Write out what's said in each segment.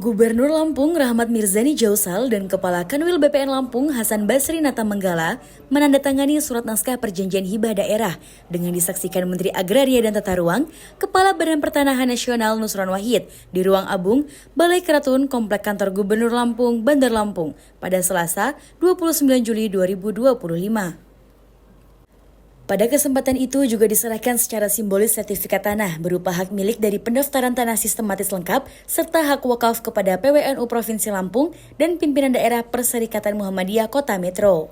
Gubernur Lampung Rahmat Mirzani Jausal dan Kepala Kanwil BPN Lampung Hasan Basri Natamanggala menandatangani surat naskah perjanjian hibah daerah dengan disaksikan Menteri Agraria dan Tata Ruang, Kepala Badan Pertanahan Nasional Nusron Wahid di Ruang Abung, Balai Keratun Komplek Kantor Gubernur Lampung, Bandar Lampung pada Selasa 29 Juli 2025. Pada kesempatan itu juga diserahkan secara simbolis sertifikat tanah berupa hak milik dari pendaftaran tanah sistematis lengkap serta hak wakaf kepada PWNU Provinsi Lampung dan pimpinan daerah Perserikatan Muhammadiyah Kota Metro.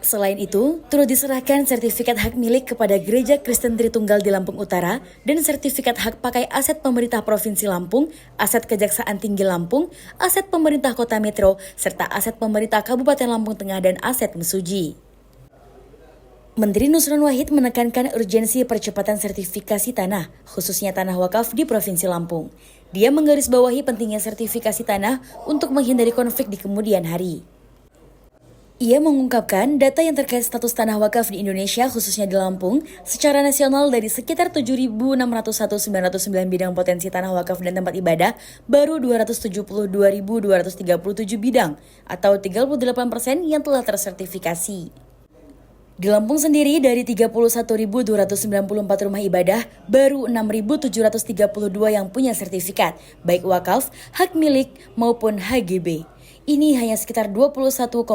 Selain itu, turut diserahkan sertifikat hak milik kepada Gereja Kristen Tritunggal di Lampung Utara dan sertifikat hak pakai aset pemerintah Provinsi Lampung, aset Kejaksaan Tinggi Lampung, aset pemerintah Kota Metro, serta aset pemerintah Kabupaten Lampung Tengah dan aset Mesuji. Menteri Nusron Wahid menekankan urgensi percepatan sertifikasi tanah, khususnya tanah wakaf di Provinsi Lampung. Dia menggarisbawahi pentingnya sertifikasi tanah untuk menghindari konflik di kemudian hari. Ia mengungkapkan data yang terkait status tanah wakaf di Indonesia khususnya di Lampung, secara nasional dari sekitar 7.601.909 bidang potensi tanah wakaf dan tempat ibadah, baru 272.237 bidang atau 38% yang telah tersertifikasi. Di Lampung sendiri, dari 31.294 rumah ibadah, baru 6.732 yang punya sertifikat, baik wakaf, hak milik, maupun HGB. Ini hanya sekitar 21,51%,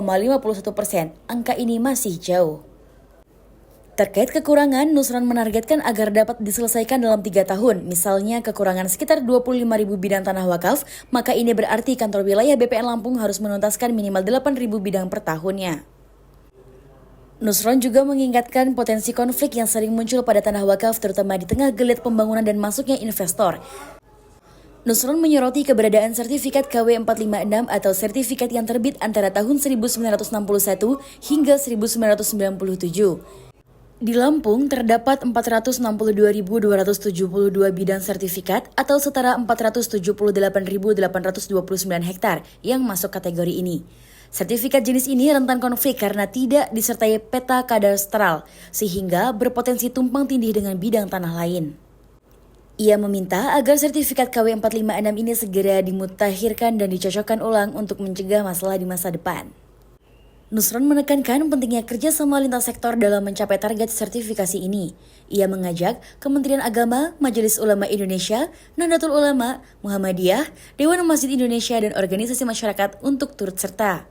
angka ini masih jauh. Terkait kekurangan, Nusron menargetkan agar dapat diselesaikan dalam 3 tahun, misalnya kekurangan sekitar 25.000 bidang tanah wakaf, maka ini berarti kantor wilayah BPN Lampung harus menuntaskan minimal 8.000 bidang per tahunnya. Nusron juga mengingatkan potensi konflik yang sering muncul pada tanah wakaf terutama di tengah geliat pembangunan dan masuknya investor. Nusron menyoroti keberadaan sertifikat KW 456 atau sertifikat yang terbit antara tahun 1961 hingga 1997. Di Lampung terdapat 462.272 bidang sertifikat atau setara 478.829 hektar yang masuk kategori ini. Sertifikat jenis ini rentan konflik karena tidak disertai peta kadastral, sehingga berpotensi tumpang tindih dengan bidang tanah lain. Ia meminta agar sertifikat KW 456 ini segera dimutakhirkan dan dicocokkan ulang untuk mencegah masalah di masa depan. Nusron menekankan pentingnya kerjasama lintas sektor dalam mencapai target sertifikasi ini. Ia mengajak Kementerian Agama, Majelis Ulama Indonesia, Nahdlatul Ulama, Muhammadiyah, Dewan Masjid Indonesia, dan organisasi masyarakat untuk turut serta.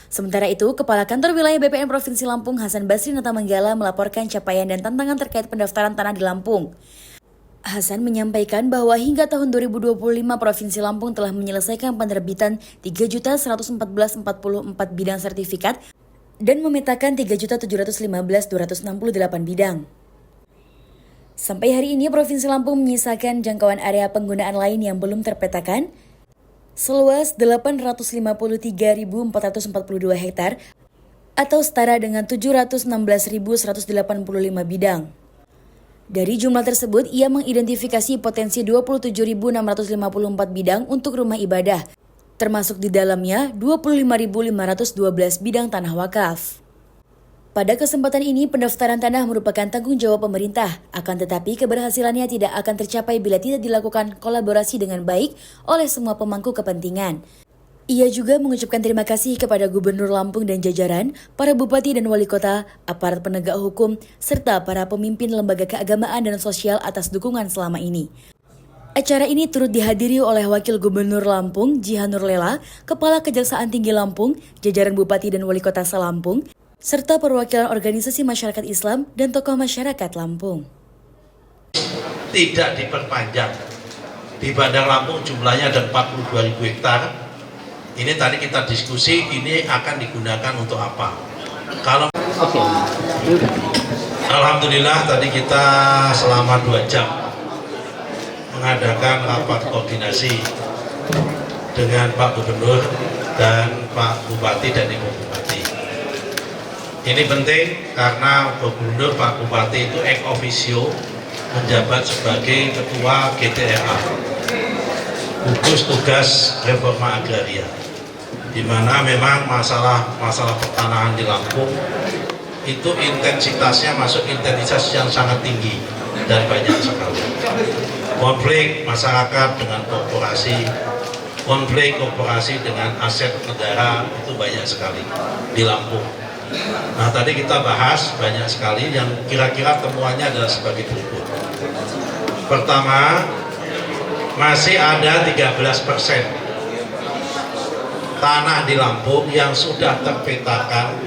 Sementara itu, Kepala Kantor Wilayah BPN Provinsi Lampung Hasan Basri Natamanggala melaporkan capaian dan tantangan terkait pendaftaran tanah di Lampung. Hasan menyampaikan bahwa hingga tahun 2025 Provinsi Lampung telah menyelesaikan penerbitan 3.114.044 bidang sertifikat dan memetakan 3.715.268 bidang. Sampai hari ini Provinsi Lampung menyisakan jangkauan area penggunaan lain yang belum terpetakan seluas 853.442 hektar atau setara dengan 716.185 bidang. Dari jumlah tersebut, ia mengidentifikasi potensi 27.654 bidang untuk rumah ibadah, termasuk di dalamnya 25.512 bidang tanah wakaf. Pada kesempatan ini, pendaftaran tanah merupakan tanggung jawab pemerintah, akan tetapi keberhasilannya tidak akan tercapai bila tidak dilakukan kolaborasi dengan baik oleh semua pemangku kepentingan. Ia juga mengucapkan terima kasih kepada Gubernur Lampung dan jajaran, para bupati dan wali kota, aparat penegak hukum, serta para pemimpin lembaga keagamaan dan sosial atas dukungan selama ini. Acara ini turut dihadiri oleh Wakil Gubernur Lampung, Jihanur Lela, Kepala Kejaksaan Tinggi Lampung, jajaran bupati dan wali kota se-Lampung, serta perwakilan organisasi masyarakat Islam dan tokoh masyarakat Lampung. Tidak diperpanjang. Di Bandar Lampung jumlahnya ada 42.000 hektar. Ini tadi kita diskusi, ini akan digunakan untuk apa? Kalau Alhamdulillah tadi kita selama 2 jam mengadakan rapat koordinasi dengan Pak Gubernur dan Pak Bupati dan Ibu Bupati. Ini penting karena Gubernur Pak Bupati itu ex officio menjabat sebagai Ketua GTRA, gugus tugas reforma agraria, di mana memang masalah pertanahan di Lampung itu intensitasnya masuk intensitas yang sangat tinggi dan banyak sekali. Konflik masyarakat dengan korporasi konflik kooperasi dengan aset negara itu banyak sekali di Lampung. Nah, tadi kita bahas banyak sekali yang kira-kira temuannya adalah sebagai berikut. Pertama, masih ada 13% tanah di Lampung yang sudah terpetakan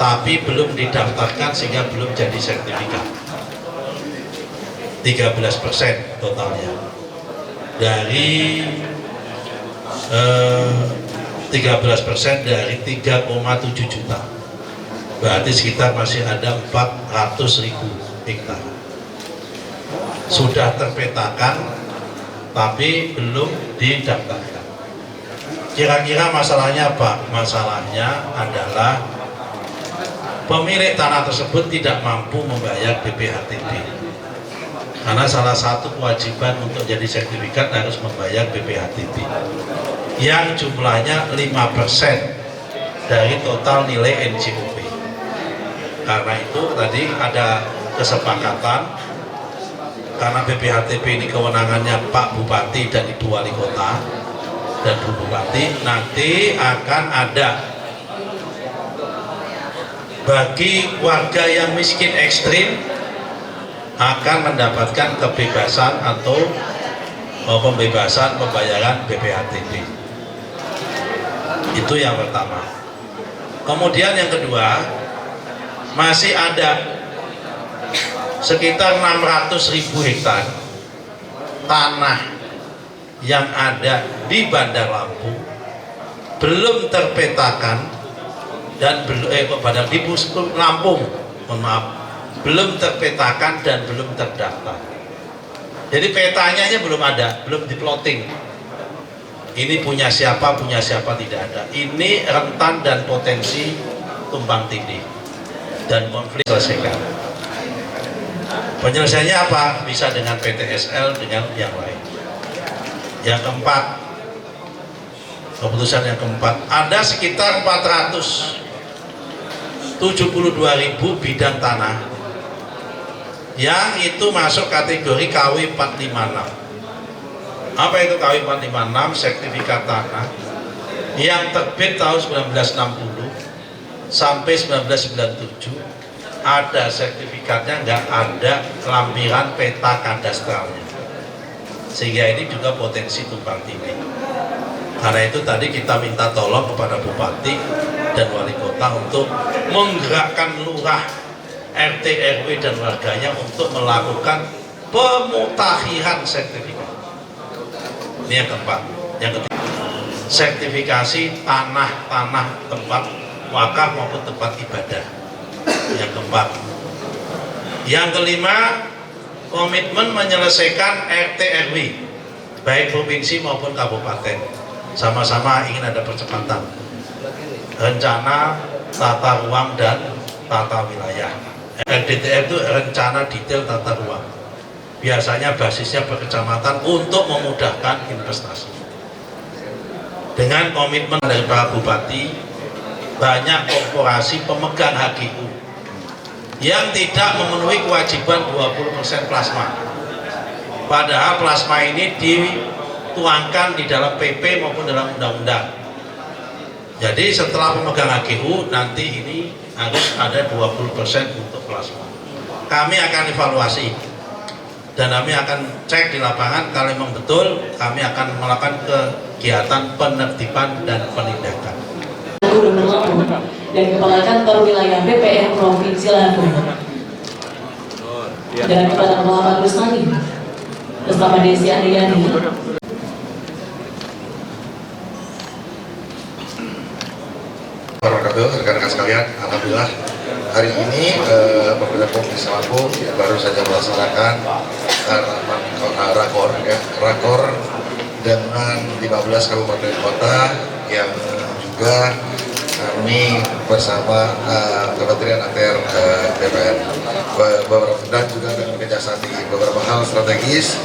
tapi belum didaftarkan sehingga belum jadi sertifikat. 13% totalnya dari 13% dari 3,7 juta, berarti sekitar masih ada 400.000 hektar sudah terpetakan tapi belum didaftarkan. Kira-kira masalahnya apa? Masalahnya adalah pemilik tanah tersebut tidak mampu membayar BPHTB, karena salah satu kewajiban untuk jadi sertifikat harus membayar BPHTB yang jumlahnya 5% dari total nilai NJOP. Karena itu tadi ada kesepakatan, karena BPHTB ini kewenangannya Pak Bupati dan Ibu Wali Kota dan Bu Bupati, nanti akan ada bagi warga yang miskin ekstrim akan mendapatkan kebebasan atau pembebasan pembayaran BPHTB. Itu yang pertama. Kemudian yang kedua, masih ada sekitar 600.000 hektar tanah yang ada di Bandar Lampung belum terpetakan dan di Lampung, mohon maaf, belum terpetakan dan belum terdaftar. Jadi petanya belum ada, belum diploting. Ini punya siapa tidak ada. Ini rentan dan potensi tumpang tindih dan konflik selesaikan. Penyelesaiannya apa? Bisa dengan PTSL, dengan yang lain. Yang keempat, keputusan yang keempat, ada sekitar 472.000 bidang tanah yang itu masuk kategori KW 456. Apa itu KW 456? Sertifikat tanah yang terbit tahun 1960 sampai 1997, ada sertifikatnya, nggak ada lampiran peta kadastralnya, sehingga ini juga potensi tumpang tindih. Karena itu tadi kita minta tolong kepada Bupati dan Wali Kota untuk menggerakkan lurah, RT, RW dan warganya untuk melakukan pemutakhiran sertifikat. Ini yang keempat. Yang ketiga, sertifikasi tanah-tanah tempat wakaf maupun tempat ibadah. Yang keempat. Yang kelima, komitmen menyelesaikan RT RW baik provinsi maupun kabupaten, sama-sama ingin ada percepatan rencana tata ruang dan tata wilayah. RDTR itu rencana detail tata ruang, biasanya basisnya per kecamatan untuk memudahkan investasi. Dengan komitmen dari para bupati, banyak korporasi pemegang HGU yang tidak memenuhi kewajiban 20% plasma, padahal plasma ini dituangkan di dalam PP maupun dalam undang-undang. Jadi setelah pemegang HGU nanti ini harus ada 20% untuk plasma. Kami akan evaluasi dan kami akan cek di lapangan. Kalau memang betul, kami akan melakukan kegiatan penertiban dan penindakan. Gubernur Lampung dan Kepala Kantor Wilayah BPN Provinsi Lampung dengan Kepala Muhammad Rusmani bersama Desi Andriani. Rekan-rekan sekalian, alhamdulillah hari ini pemerintah Provinsi Lampung baru saja melaksanakan rakor dengan 15 kabupaten kota yang juga kami bersama Kementerian ATR BPN dan juga dengan Kejaksaan Tinggi. Beberapa hal strategis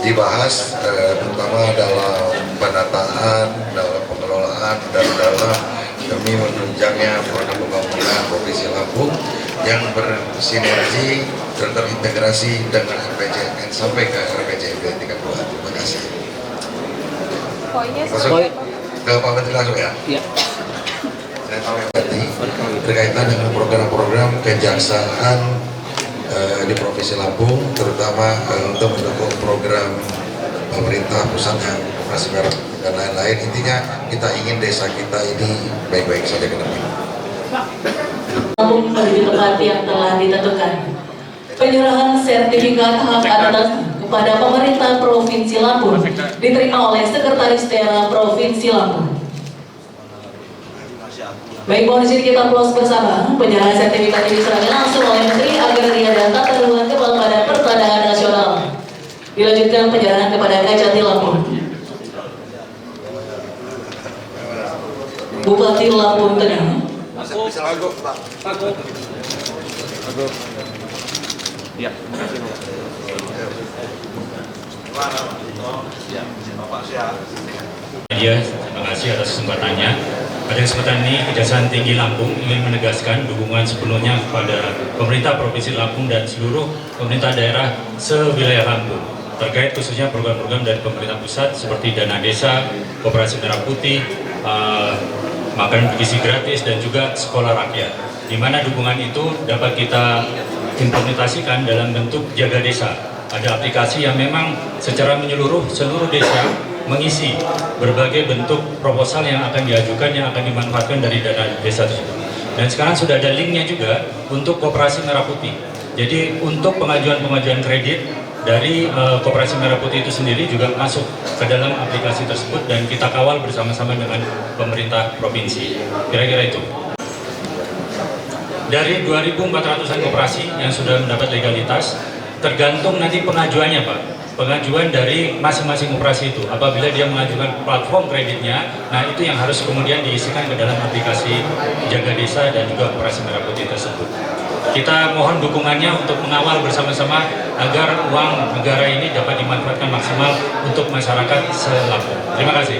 dibahas, terutama dalam penataan, dalam pengelolaan, dan dalam demi menunjangnya program pembangunan Provinsi Lampung yang bersinergi dan terintegrasi dengan RPJMN sampai ke RPJMD tingkat 2. Terima kasih. Langsung ke Pak Menteri langsung ya. Iya. Saya tahu yang tadi berkaitan dengan program-program kejaksaan di Provinsi Lampung, terutama untuk mendukung program pemerintah pusat yang masih merah dan lain-lain. Intinya kita ingin desa kita ini baik-baik saja ke depan. Lampung menuju tempat yang telah ditentukan. Penyerahan sertifikat hak atas kepada pemerintah Provinsi Lampung diterima oleh Sekretaris Daerah Provinsi Lampung. Baik, mohon izin kita close bersama. Penyerahan sertifikat ini diserahkan langsung oleh Menteri Agraria dan Tata Ruang Kepala Badan Pertanahan Nasional. Dilanjutkan penyerahan kepada Kajati Lampung. Bupati Lampung Tengah. Ya. Terima kasih atas kesempatannya. Pada kesempatan ini, Kejaksaan Tinggi Lampung ingin menegaskan dukungan sepenuhnya kepada pemerintah Provinsi Lampung dan seluruh pemerintah daerah sewilayah Lampung terkait khususnya program-program dari pemerintah pusat seperti dana desa, koperasi merah putih, makanan bergizi gratis dan juga sekolah rakyat. Di mana dukungan itu dapat kita implementasikan dalam bentuk jaga desa. Ada aplikasi yang memang secara menyeluruh seluruh desa mengisi berbagai bentuk proposal yang akan diajukan yang akan dimanfaatkan dari dana desa tersebut. Dan sekarang sudah ada linknya juga untuk koperasi merah putih. Jadi untuk pengajuan kredit dari koperasi merah putih itu sendiri juga masuk ke dalam aplikasi tersebut dan kita kawal bersama-sama dengan pemerintah provinsi. Kira-kira itu. Dari 2.400-an koperasi yang sudah mendapat legalitas, tergantung nanti pengajuannya Pak. Pengajuan dari masing-masing koperasi itu. Apabila dia mengajukan platform kreditnya, nah itu yang harus kemudian diisikan ke dalam aplikasi Jaga Desa dan juga Koperasi Merah Putih tersebut. Kita mohon dukungannya untuk mengawal bersama-sama agar uang negara ini dapat dimanfaatkan maksimal untuk masyarakat se-Lampung. Terima kasih.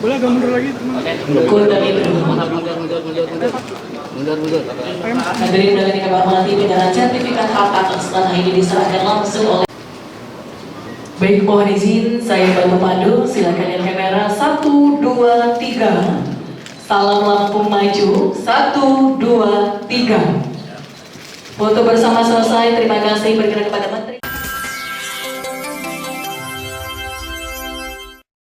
Boleh agak mundur lagi, teman. Mundur. Hadirin undangan yang kami hormati, penyerahan sertifikat hak atas tanah ini diserahkan langsung oleh. Baik, mohon izin saya bantu pandu. Silakan lihat kamera 1, 2, 3. Salam Lampung maju. 1, 2, 3. Foto bersama selesai. Terima kasih. Bergerak kepada Menteri.